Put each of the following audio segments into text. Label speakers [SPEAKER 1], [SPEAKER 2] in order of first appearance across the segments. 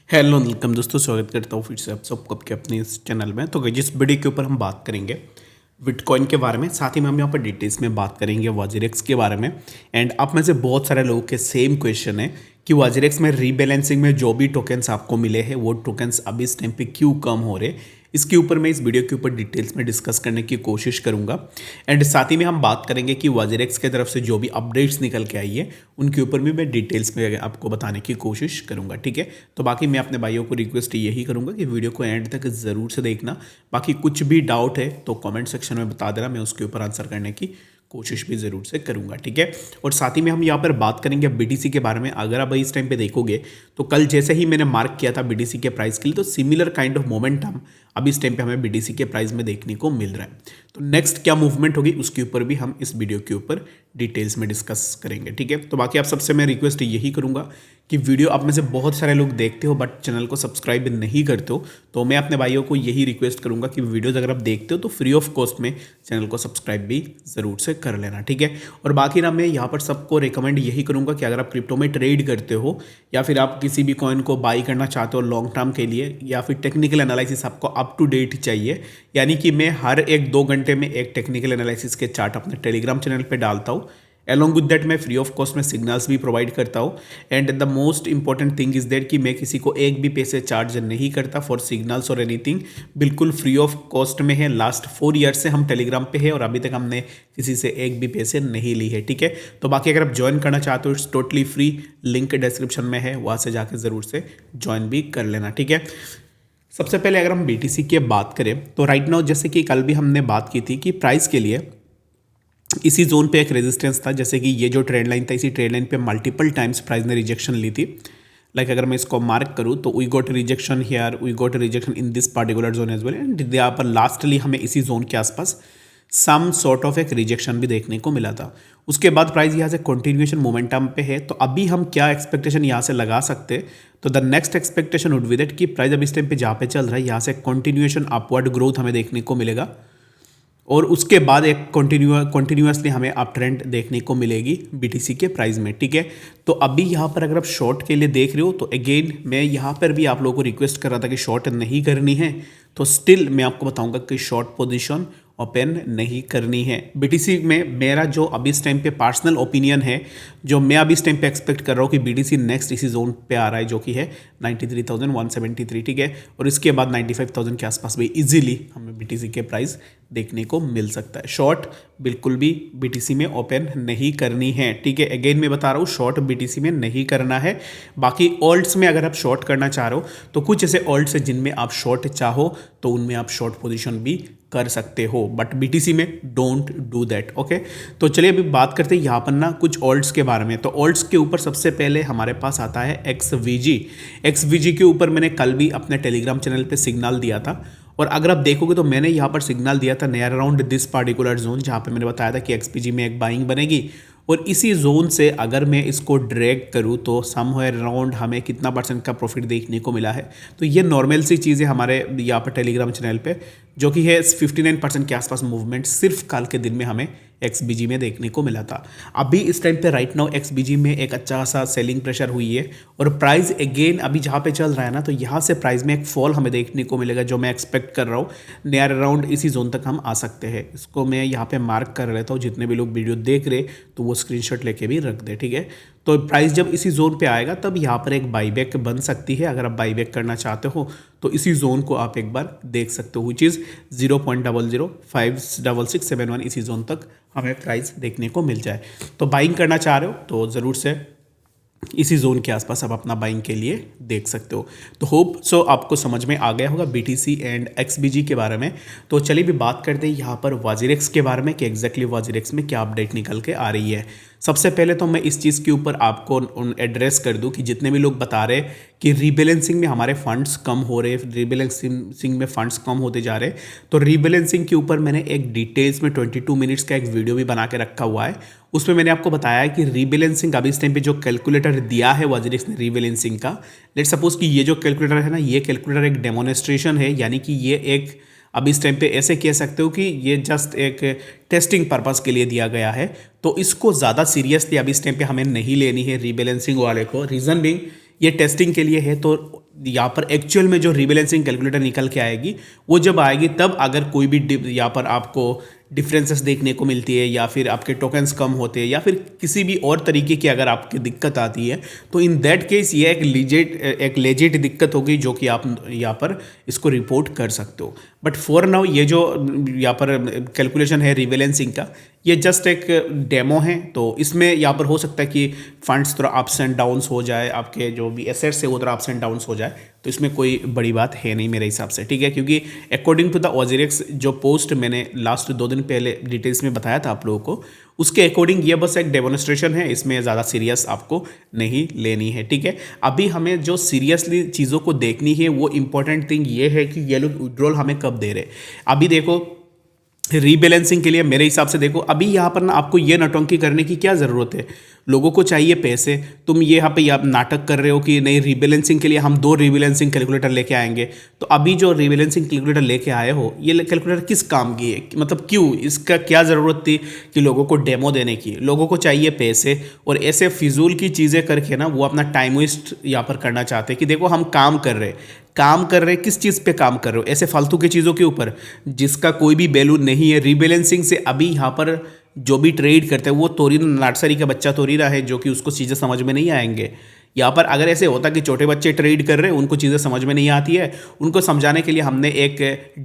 [SPEAKER 1] Hello welcome दोस्तों, स्वागत करता हूँ फिर से आप सबको आपके अपने इस चैनल में। तो जिस वीडियो के ऊपर हम बात करेंगे बिटकॉइन के बारे में, साथ ही में हम यहाँ पर डिटेल्स में बात करेंगे वाजिरेक्स के बारे में। एंड आप में से बहुत सारे लोगों के सेम क्वेश्चन है कि वाजिरेक्स में रीबैलेंसिंग में जो भी टोकन्स आपको मिले हैं वो टोकन्स अभी इस टाइम पे क्यों कम हो रहे, इसके ऊपर मैं इस वीडियो के ऊपर डिटेल्स में डिस्कस करने की कोशिश करूंगा। एंड साथ ही में हम बात करेंगे कि वाजिरेक्स की तरफ से जो भी अपडेट्स निकल के आई है उनके ऊपर भी मैं डिटेल्स में आपको बताने की कोशिश करूंगा। ठीक है, तो बाकी मैं अपने भाइयों को रिक्वेस्ट यही करूंगा कि वीडियो को एंड तक ज़रूर से देखना। बाकी कुछ भी डाउट है तो कमेंट सेक्शन में बता देना, मैं उसके ऊपर आंसर करने की कोशिश भी ज़रूर से करूंगा। ठीक है, और साथ ही में हम यहाँ पर बात करेंगे बीटीसी के बारे में। अगर आप इस टाइम पे देखोगे तो कल जैसे ही मैंने मार्क किया था बीटीसी के प्राइस के लिए, तो सिमिलर काइंड ऑफ मोमेंटम अब इस टाइम पे हमें बीटीसी के प्राइस में देखने को मिल रहा है। तो नेक्स्ट क्या मूवमेंट होगी उसके ऊपर भी हम इस वीडियो के ऊपर डिटेल्स में डिस्कस करेंगे। ठीक है, तो बाकी आप सबसे मैं रिक्वेस्ट यही करूंगा कि वीडियो आप में से बहुत सारे लोग देखते हो बट चैनल को सब्सक्राइब नहीं करते हो, तो मैं अपने भाइयों को यही रिक्वेस्ट करूंगा कि वीडियोज़ अगर आप देखते हो तो फ्री ऑफ कॉस्ट में चैनल को सब्सक्राइब भी ज़रूर से कर लेना। ठीक है, और बाकी ना मैं यहाँ पर सबको रिकमेंड यही करूँगा कि अगर आप क्रिप्टो में ट्रेड करते हो या फिर आप किसी भी कॉइन को बाई करना चाहते हो लॉन्ग टर्म के लिए, या फिर टेक्निकल एनालिसिस आपको अप टू डेट चाहिए, यानी कि मैं हर 1-2 घंटे में एक टेक्निकल एनालिसिस के चार्ट अपने टेलीग्राम चैनल पे डालता हूँ। अलॉन्ग विद दैट मैं फ्री ऑफ कॉस्ट में सिग्नल्स भी प्रोवाइड करता हूँ। And the most important thing is that कि मैं किसी को एक भी पैसे चार्ज नहीं करता फॉर सिग्नल्स और एनीथिंग, बिल्कुल फ्री ऑफ कॉस्ट में है। लास्ट 4 ईयर्स से हम टेलीग्राम पे है और अभी तक हमने किसी से एक भी पैसे नहीं ली है। ठीक है, तो बाकी अगर आप ज्वाइन करना चाहते हो it's totally free, link description में है, वहाँ से जाकर ज़रूर से ज्वाइन भी कर लेना। ठीक है, सबसे पहले अगर हम बीटीसी की बात करें तो राइट नाउ जैसे कि कल भी हमने बात की थी कि प्राइस के लिए इसी जोन पे एक रेजिस्टेंस था, जैसे कि ये जो ट्रेंड लाइन था इसी ट्रेंड लाइन पे मल्टीपल टाइम्स प्राइस ने रिजेक्शन ली थी। लाइक अगर मैं इसको मार्क करूँ तो we got rejection here, we got rejection in this particular zone as well, and यहाँ पर लास्टली हमें इसी जोन के आसपास सम सॉर्ट ऑफ एक रिजेक्शन भी देखने को मिला था। उसके बाद प्राइस यहाँ से कंटिन्यूएशन मोमेंटम पे है। तो अभी हम क्या एक्सपेक्टेशन यहाँ से लगा सकते हैं, तो the next expectation would be that कि प्राइस अब इस टाइम पे जहाँ पे चल रहा है यहाँ से कंटिन्यूएशन अपवर्ड ग्रोथ हमें देखने को मिलेगा और उसके बाद एक कंटिन्यूअसली हमें अप ट्रेंड देखने को मिलेगी बीटीसी के प्राइस में। ठीक है, तो अभी यहाँ पर अगर आप शॉर्ट के लिए देख रहे हो तो अगेन मैं यहाँ पर भी आप लोगों को रिक्वेस्ट कर रहा था कि शॉर्ट नहीं करनी है, तो स्टिल मैं आपको बताऊंगा कि शॉर्ट पोजीशन ओपन नहीं करनी है बीटीसी में। मेरा जो अभी इस टाइम पे पर्सनल ओपिनियन है, जो मैं अभी इस टाइम पे एक्सपेक्ट कर रहा हूँ कि बीटीसी नेक्स्ट इसी जोन पे आ रहा है जो कि है 93,173। ठीक है, और इसके बाद 95,000 के आसपास भी इजीली हमें बीटीसी के प्राइस देखने को मिल सकता है। शॉर्ट बिल्कुल भी बीटीसी में ओपन नहीं करनी है। ठीक है, अगेन मैं बता रहा हूँ शॉर्ट बीटीसी में नहीं करना है। बाकी ऑल्ट्स में अगर आप शॉर्ट करना चाह रहे हो तो कुछ ऐसे ऑल्ट्स है जिनमें आप शॉर्ट चाहो तो उनमें आप शॉर्ट पोजीशन भी कर सकते हो, बट बीटीसी में डोंट डू दैट। ओके, तो चलिए अभी बात करते हैं यहाँ पर ना कुछ ऑल्ट्स के बारे में। तो ऑल्ट्स के ऊपर सबसे पहले हमारे पास आता है एक्सवीजी। एक्सवीजी के ऊपर मैंने कल भी अपने टेलीग्राम चैनल पे सिग्नल दिया था, और अगर आप देखोगे तो मैंने यहाँ पर सिग्नल दिया था near around this particular zone, जहाँ पे मैंने बताया था कि एक्सपीजी में एक बाइंग बनेगी, और इसी जोन से अगर मैं इसको ड्रैग करूँ तो समवेयर अराउंड हमें कितना परसेंट का प्रॉफिट देखने को मिला है। तो ये नॉर्मल सी चीज़ है हमारे यहाँ पर टेलीग्राम चैनल पे, जो कि है 59% के आसपास मूवमेंट सिर्फ कल के दिन में हमें एक्सबीजी में देखने को मिला था। अभी इस टाइम पे राइट नाउ एक्सबीजी में एक अच्छा सा सेलिंग प्रेशर हुई है, और प्राइस अगेन अभी जहाँ पे चल रहा है ना, तो यहाँ से प्राइस में एक फॉल हमें देखने को मिलेगा, जो मैं एक्सपेक्ट कर रहा हूँ नियर अराउंड इसी जोन तक हम आ सकते हैं। इसको मैं यहाँ पे मार्क कर लेता हूँ, जितने भी लोग वीडियो देख रहे तो वो स्क्रीनशॉट लेके भी रख दे। ठीक है, तो प्राइस जब इसी जोन पे आएगा तब यहाँ पर एक बाईबैक बन सकती है। अगर आप बाईबैक करना चाहते हो तो इसी जोन को आप एक बार देख सकते हो, विच इज़ 0.00566671। इसी जोन तक हमें प्राइस देखने को मिल जाए। तो बाइंग करना चाह रहे हो तो ज़रूर से इसी जोन के आसपास आप अपना बाइंग के लिए देख सकते हो। तो होप सो आपको समझ में आ गया होगा बीटीसी एंड एक्सबीजी के बारे में। तो चलिए भी बात करते हैं यहाँ पर वाजिरेक्स के बारे में कि एग्जैक्टली वाजिरेक्स में क्या अपडेट निकल के आ रही है। सबसे पहले तो मैं इस चीज़ के ऊपर आपको एड्रेस कर दूं कि जितने भी लोग बता रहे कि रीबैलेंसिंग में हमारे फंड्स कम हो रहे, रीबैलेंसिंग में फंड्स कम होते जा रहे, तो रीबैलेंसिंग के ऊपर मैंने एक डिटेल्स में 22 मिनट्स का एक वीडियो भी बना के रखा हुआ है। उसमें मैंने आपको बताया है कि रीबैलेंसिंग अभी इस टाइम पे जो कैलकुलेटर दिया है वाजिरेक्स ने रीबैलेंसिंग का, लेट्स सपोज कि ये जो कैलकुलेटर है ना, ये कैलकुलेटर एक डेमोन्स्ट्रेशन है, यानी कि ये एक अब इस टाइम पे ऐसे कह सकते हो कि ये जस्ट एक टेस्टिंग पर्पस के लिए दिया गया है। तो इसको ज़्यादा सीरियसली अब इस टाइम पे हमें नहीं लेनी है रीबैलेंसिंग वाले को। रीज़न बिंग ये टेस्टिंग के लिए है, तो यहाँ पर एक्चुअल में जो रीबैलेंसिंग कैलकुलेटर निकल के आएगी वो जब आएगी तब अगर कोई भी यहाँ पर आपको डिफरेंसेस देखने को मिलती है या फिर आपके टोकन्स कम होते हैं या फिर किसी भी और तरीके की अगर आपकी दिक्कत आती है तो इन दैट केस ये एक लेजिट दिक्कत होगी जो कि आप यहाँ पर इसको रिपोर्ट कर सकते हो। बट फॉर नाउ ये जो यहाँ पर कैलकुलेशन है रीबैलेंसिंग का, ये जस्ट एक डेमो है। तो इसमें यहाँ पर हो सकता है कि फंड्स थोड़ा अप्स एंड डाउन्स हो जाए, आपके जो भी एसेट्स है वो थोड़ा अप्स एंड डाउन्स हो जाए, तो इसमें कोई बड़ी बात है नहीं मेरे हिसाब से, ठीक है। क्योंकि अकॉर्डिंग टू द ऑजिरेक्स जो पोस्ट मैंने लास्ट 2 दिन पहले डिटेल्स में बताया था आप लोगों को, उसके अकॉर्डिंग ये बस एक डेमोन्स्ट्रेशन है, इसमें ज़्यादा सीरियस आपको नहीं लेनी है, ठीक है। अभी हमें जो सीरियसली चीज़ों को देखनी है वो इंपॉर्टेंट थिंग ये है कि ये लोग विड्रॉल हमें कब दे रहे। अभी देखो रीबैलेंसिंग के लिए मेरे हिसाब से देखो अभी यहाँ पर ना आपको ये नौटंकी करने की क्या ज़रूरत है, लोगों को चाहिए पैसे, तुम ये यहाँ पे आप नाटक कर रहे हो कि नहीं रीबैलेंसिंग के लिए हम 2 रीबैलेंसिंग कैलकुलेटर लेके आएंगे। तो अभी जो रीबैलेंसिंग कैलकुलेटर लेके आए हो ये कैलकुलेटर किस काम की है, मतलब क्यों, इसका क्या ज़रूरत थी कि लोगों को डेमो देने की। लोगों को चाहिए पैसे और ऐसे फिजूल की चीज़ें करके ना वो अपना टाइम वेस्ट यहाँ पर करना चाहते हैं कि देखो हम काम कर रहे हैं, किस चीज़ पे काम कर रहे हो, ऐसे फालतू की चीज़ों के ऊपर जिसका कोई भी वैल्यू नहीं है। रीबैलेंसिंग से अभी यहाँ पर जो भी ट्रेड करते हैं वो तोरी नर्सरी का बच्चा तोरी रहा है जो कि उसको चीज़ें समझ में नहीं आएंगे। यहाँ पर अगर ऐसे होता कि छोटे बच्चे ट्रेड कर रहे हैं, उनको चीज़ें समझ में नहीं आती है, उनको समझाने के लिए हमने एक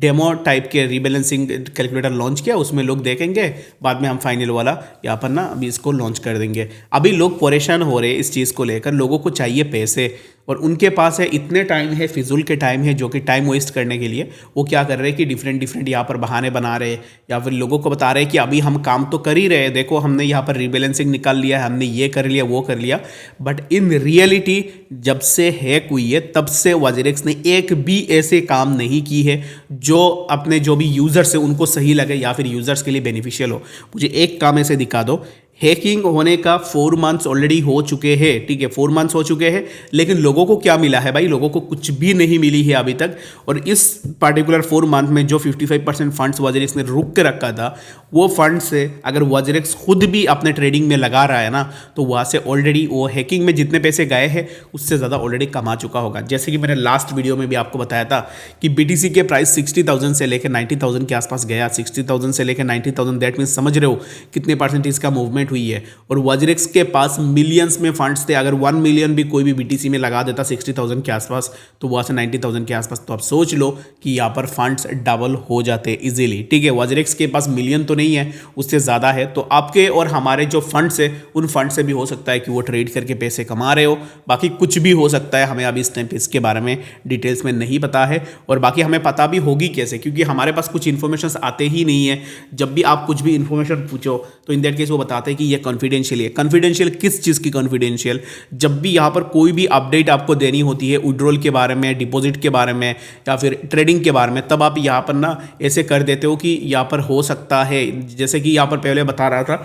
[SPEAKER 1] डेमो टाइप के रीबैलेंसिंग कैलकुलेटर लॉन्च किया, उसमें लोग देखेंगे, बाद में हम फाइनल वाला यहाँ पर ना अभी इसको लॉन्च कर देंगे। अभी लोग परेशान हो रहे हैं इस चीज़ को लेकर, लोगों को चाहिए पैसे और उनके पास है इतने टाइम है, फिजूल के टाइम है, जो कि टाइम वेस्ट करने के लिए वो क्या कर रहे हैं कि डिफरेंट यहाँ पर बहाने बना रहे हैं या फिर लोगों को बता रहे हैं कि अभी हम काम तो कर ही रहे हैं, देखो हमने यहाँ पर रीबैलेंसिंग निकाल लिया है, हमने ये कर लिया वो कर लिया। बट इन रियलिटी जब से हैक हुई है तब से वजीरेक्स ने एक भी ऐसे काम नहीं की है जो अपने जो भी यूज़र्स है उनको सही लगे या फिर यूज़र्स के लिए बेनिफिशियल हो। मुझे एक काम ऐसे दिखा दो, हैकिंग होने का 4 मंथ्स ऑलरेडी हो चुके हैं, ठीक है, 4 मंथ्स हो चुके हैं, लेकिन लोगों को क्या मिला है भाई, लोगों को कुछ भी नहीं मिली है अभी तक। और इस पार्टिकुलर 4 मंथ में जो 55% फंड्स वजीरेक्स ने रुक के रखा था, वो फंड से अगर वजीरेक्स खुद भी अपने ट्रेडिंग में लगा रहा है ना, तो वहाँ से ऑलरेडी वो हैकिंग में जितने पैसे गए हैं उससे ज़्यादा ऑलरेडी कमा चुका होगा। जैसे कि मैंने लास्ट वीडियो में भी आपको बताया था कि BTC के प्राइस 60,000 से लेकर 90,000 के आसपास गया, 60,000 से लेकर 90,000, दैट मीन्स समझ रहे हो कितने परसेंटेज का मूवमेंट हुई है। और वजीरेक्स के पास मिलियंस में फंड्स थे, अगर 1 मिलियन भी कोई भी BTC में लगा देता 60,000 के आसपास तो वहाँ से 90,000 के आसपास, तो आप सोच लो कि यहाँ पर फंड्स डबल हो जाते इजीली, ठीक है। वजीरेक्स के पास मिलियन तो नहीं है, उससे ज़्यादा है, तो आपके और हमारे जो फंड्स है उन फंड से भी हो सकता है कि वो ट्रेड करके पैसे कमा रहे हो, बाकी कुछ भी हो सकता है। हमें अभी इस टाइम पे इसके बारे में डिटेल्स में नहीं पता है और बाकी हमें पता भी होगी कैसे, क्योंकि हमारे पास कुछ इन्फॉर्मेशन आते ही नहीं है। जब भी आप कुछ भी इन्फॉर्मेशन पूछो तो इन दैट केस वो बताते हैं कि ये कॉन्फिडेंशियल है। कॉन्फिडेंशियल किस चीज़ की कॉन्फिडेंशियल? जब भी यहाँ पर कोई भी अपडेट आपको देनी होती है विड्रॉल के बारे में, डिपॉजिट के बारे में या फिर ट्रेडिंग के बारे में, तब आप यहाँ पर ना ऐसे कर देते हो कि यहाँ पर हो सकता है, जैसे कि यहाँ पर पहले बता रहा था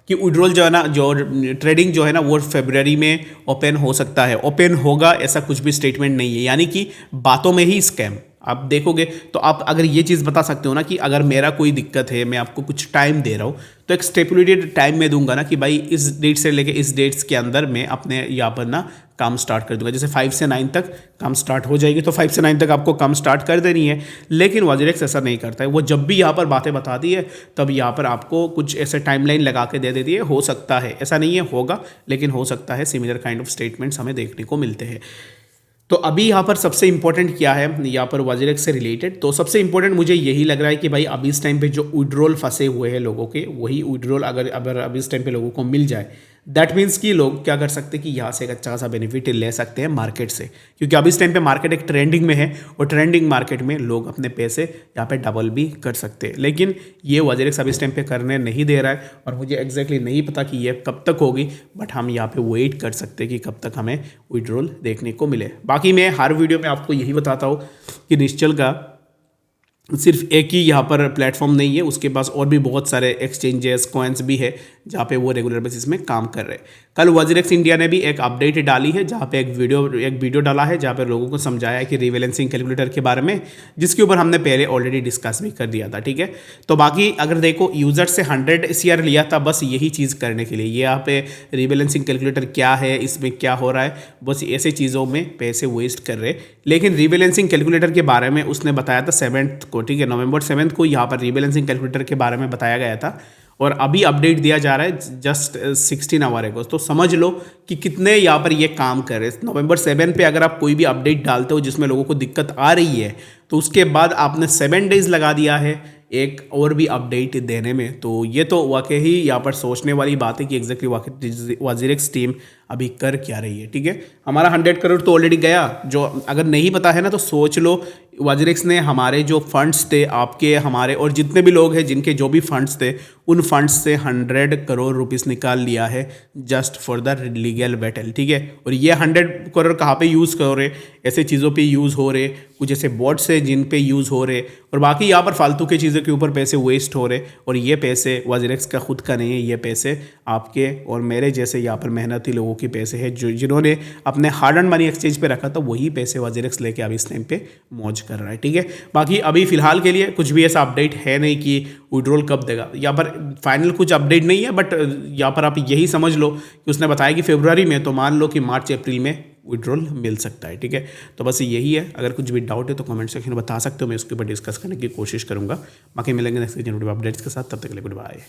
[SPEAKER 1] कि विड्रॉल जो है ना, जो ट्रेडिंग जो है ना वो फरवरी में ओपन हो सकता है, ओपन होगा ऐसा कुछ भी स्टेटमेंट नहीं है, यानी कि बातों में ही स्कैम। आप देखोगे तो आप अगर ये चीज़ बता सकते हो ना कि अगर मेरा कोई दिक्कत है, मैं आपको कुछ टाइम दे रहा हूँ, तो एक स्टेपुलेटेड टाइम में दूंगा ना कि भाई इस डेट से लेके इस डेट्स के अंदर मैं अपने यहाँ पर ना काम स्टार्ट कर दूंगा। जैसे 5 से 9 तक काम स्टार्ट हो जाएगी तो 5 से 9 तक आपको काम स्टार्ट कर देनी है। लेकिन वजीरेक्स ऐसा नहीं करता है, वो जब भी यहाँ पर बातें बताती है तब यहाँ पर आपको कुछ ऐसे टाइमलाइन लगा के दे देती है। हो सकता है, ऐसा नहीं है होगा, लेकिन हो सकता है सिमिलर काइंड ऑफ स्टेटमेंट्स हमें देखने को मिलते हैं। तो अभी यहाँ पर सबसे इंपॉर्टेंट क्या है यहाँ पर वजीरेक्स से रिलेटेड, तो सबसे इंपॉर्टेंट मुझे यही लग रहा है कि भाई अभी इस टाइम पे जो विड्रॉल फंसे हुए हैं लोगों के, वही विड्रॉल अगर अभी इस टाइम पे लोगों को मिल जाए, दैट मीन्स कि लोग क्या कर सकते हैं कि यहाँ से एक अच्छा खासा बेनिफिट ले सकते हैं मार्केट से, क्योंकि अभी इस टाइम पे मार्केट एक ट्रेंडिंग में है और ट्रेंडिंग मार्केट में लोग अपने पैसे यहाँ पे डबल भी कर सकते हैं। लेकिन ये वजीरेक्स अभी इस टाइम पे करने नहीं दे रहा है और मुझे एग्जैक्टली नहीं पता कि ये कब तक होगी, बट हम यहाँ पे वेट कर सकते हैं कि कब तक हमें विड्रॉल देखने को मिले। बाकी मैं हर वीडियो में आपको यही बताता हूँ कि निश्चल का सिर्फ एक ही यहाँ पर प्लेटफॉर्म नहीं है, उसके पास और भी बहुत सारे एक्सचेंजेस, कॉइन्स भी है जहाँ पे वो रेगुलर बेसिस में काम कर रहे हैं। कल वजीरेक्स इंडिया ने भी एक अपडेट डाली है जहाँ पे एक वीडियो डाला है जहाँ पे लोगों को समझाया है कि रीबैलेंसिंग कैलकुलेटर के बारे में, जिसके ऊपर हमने पहले ऑलरेडी डिस्कस भी कर दिया था, ठीक है। तो बाकी अगर देखो यूजर से 100 CR लिया था बस यही चीज़ करने के लिए, ये यहाँ पे रीबैलेंसिंग कैलकुलेटर क्या है, इसमें क्या हो रहा है, बस ऐसे चीज़ों में पैसे वेस्ट कर रहे। लेकिन रीबैलेंसिंग कैलकुलेटर के बारे में उसने बताया था 7 को, ठीक है, नवंबर 7 को यहाँ पर रीबैलेंसिंग कैलकुलेटर के बारे में बताया गया था और अभी अपडेट दिया जा रहा है जस्ट 16 आवर को। तो समझ लो कि कितने यहाँ पर ये काम कर रहे हैं। नवंबर 7 पे अगर आप कोई भी अपडेट डालते हो जिसमें लोगों को दिक्कत आ रही है तो उसके बाद आपने 7 डेज लगा दिया है एक और भी अपडेट देने में, तो ये तो वाकई ही यहाँ पर सोचने वाली बात है कि एग्जैक्टली वाकई वजीरेक्स टीम अभी कर क्या रही है, ठीक है। हमारा 100 करोड़ तो ऑलरेडी गया, जो अगर नहीं पता है ना तो सोच लो वजीरेक्स ने हमारे जो फंड्स थे आपके हमारे और जितने भी लोग हैं जिनके जो भी फंड्स थे उन फंड्स से 100 करोड़ रुपीस निकाल लिया है just for the legal battle, ठीक है। और ये 100 करोड़ कहाँ पे यूज़ हो रहे, ऐसे चीज़ों पे यूज़ हो रहे, कुछ ऐसे बॉट्स है जिन पे यूज़ हो रहे और बाकी यहाँ पर फालतू की चीज़ों के ऊपर पैसे वेस्ट हो रहे। और ये पैसे वजीरेक्स का खुद का नहीं है, ये पैसे आपके और मेरे जैसे यहाँ पर मेहनती लोगों के पैसे हैं जो जिन्होंने अपने हार्ड एंड मनी एक्सचेंज पे रखा था, वही पैसे वजीरेक्स लेके अभी इस टाइम पे मौज कर रहा है, ठीक है। बाकी अभी फिलहाल के लिए कुछ भी ऐसा अपडेट है नहीं कि विड्रॉल कब देगा, यहाँ पर फाइनल कुछ अपडेट नहीं है, बट यहाँ पर आप यही समझ लो कि उसने बताया कि फरवरी में, तो मान लो कि मार्च अप्रैल में विड्रॉल मिल सकता है, ठीक है। तो बस यही है, अगर कुछ भी डाउट है तो कमेंट सेक्शन में बता सकते हो, मैं उसके ऊपर डिस्कस करने की कोशिश करूंगा। बाकी मिलेंगे नेक्स्ट अपडेट्स के साथ, तब तक के लिए गुड बाय।